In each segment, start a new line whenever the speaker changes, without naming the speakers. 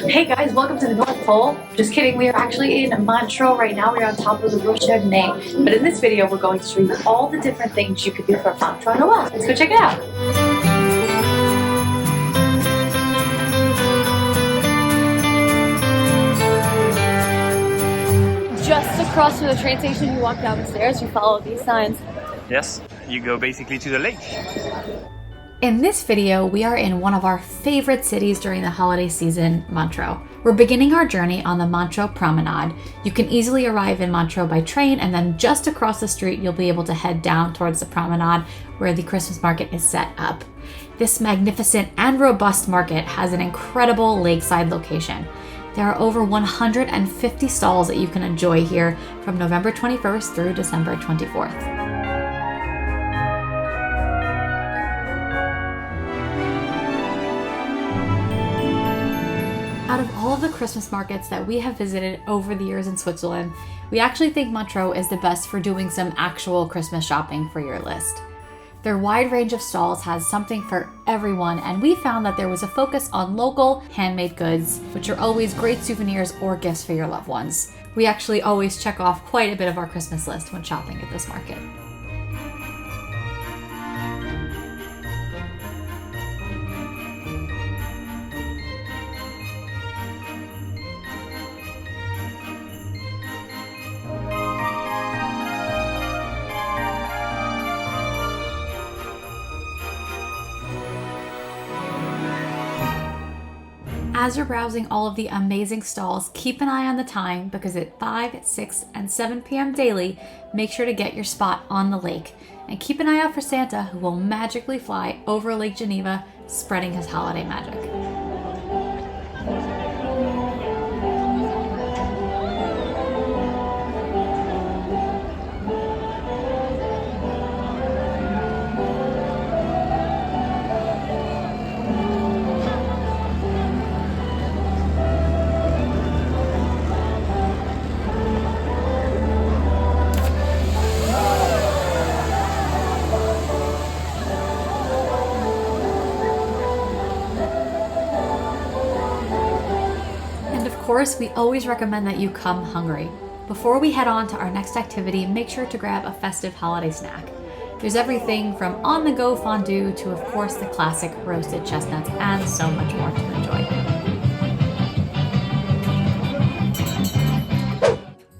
Hey guys, welcome to the North Pole. Just kidding, we are actually in Montreux right now. We're on top of the Rochers-de-Naye. But in this video, we're going to show you all the different things you could do for Montreux Noël. Let's go check it out. Just across from the train station, you walk down the stairs, you follow these signs.
Yes, you go basically to the lake.
In this video, we are in one of our favorite cities during the holiday season, Montreux. We're beginning our journey on the Montreux Promenade. You can easily arrive in Montreux by train, and then just across the street, you'll be able to head down towards the promenade where the Christmas market is set up. This magnificent and robust market has an incredible lakeside location. There are over 150 stalls that you can enjoy here from November 21st through December 24th. Out of all of the Christmas markets that we have visited over the years in Switzerland, we actually think Montreux is the best for doing some actual Christmas shopping for your list. Their wide range of stalls has something for everyone, and we found that there was a focus on local handmade goods, which are always great souvenirs or gifts for your loved ones. We actually always check off quite a bit of our Christmas list when shopping at this market. As you're browsing all of the amazing stalls, keep an eye on the time because at 5, 6, and 7 p.m. daily, make sure to get your spot on the lake. And keep an eye out for Santa, who will magically fly over Lake Geneva, spreading his holiday magic. Of course, we always recommend that you come hungry. Before we head on to our next activity, make sure to grab a festive holiday snack. There's everything from on-the-go fondue to, of course, the classic roasted chestnuts and so much more to enjoy.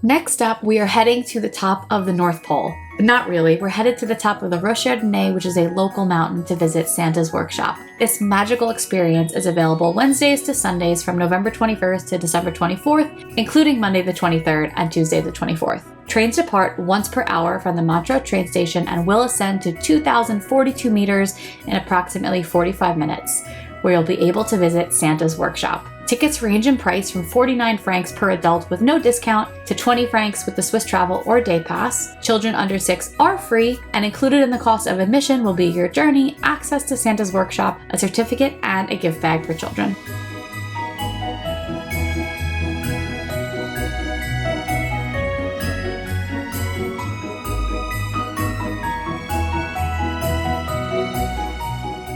Next up, we are heading to the top of the North Pole. But not really, we're headed to the top of the Rochers-de-Naye, which is a local mountain, to visit Santa's workshop. This magical experience is available Wednesdays to Sundays from November 21st to December 24th, including Monday the 23rd and Tuesday the 24th. Trains depart once per hour from the Montreux train station and will ascend to 2,042 meters in approximately 45 minutes, where you'll be able to visit Santa's workshop. Tickets range in price from 49 francs per adult with no discount to 20 francs with the Swiss Travel or Day Pass. Children under 6 are free, and included in the cost of admission will be your journey, access to Santa's workshop, a certificate, and a gift bag for children.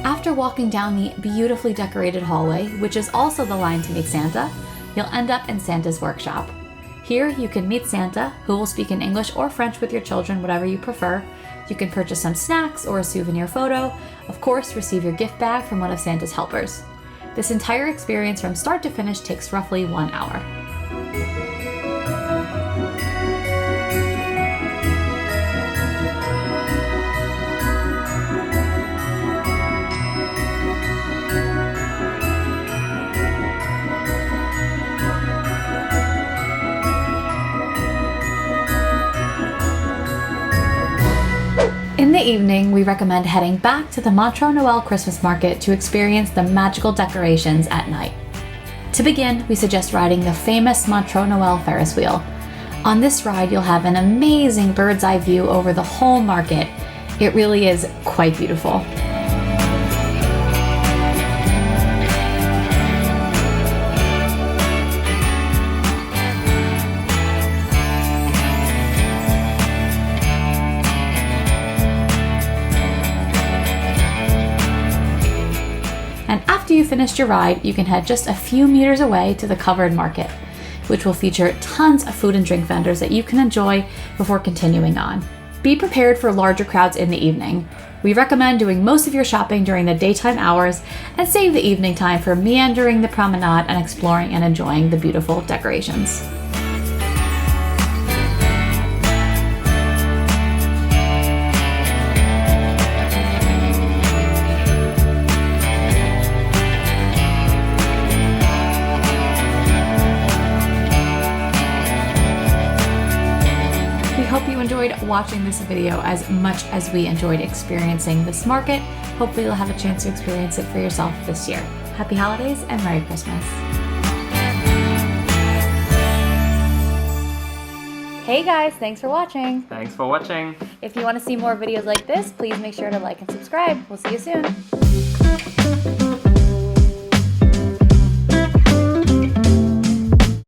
After walking down the beautifully decorated hallway, which is also the line to meet Santa, you'll end up in Santa's workshop. Here you can meet Santa, who will speak in English or French with your children, whatever you prefer. You can purchase some snacks or a souvenir photo. Of course, receive your gift bag from one of Santa's helpers. This entire experience from start to finish takes roughly 1 hour. In the evening, we recommend heading back to the Montreux Noël Christmas Market to experience the magical decorations at night. To begin, we suggest riding the famous Montreux Noël Ferris wheel. On this ride, you'll have an amazing bird's eye view over the whole market. It really is quite beautiful. finished your ride, you can head just a few meters away to the covered market, which will feature tons of food and drink vendors that you can enjoy before continuing on. Be prepared for larger crowds in the evening. We recommend doing most of your shopping during the daytime hours and save the evening time for meandering the promenade and exploring and enjoying the beautiful decorations. We hope you enjoyed watching this video as much as we enjoyed experiencing this market. Hopefully you'll have a chance to experience it for yourself this year. Happy holidays and Merry Christmas. Hey guys, thanks for watching.
Thanks for watching.
If you want to see more videos like this, please make sure to like and subscribe. We'll see you soon.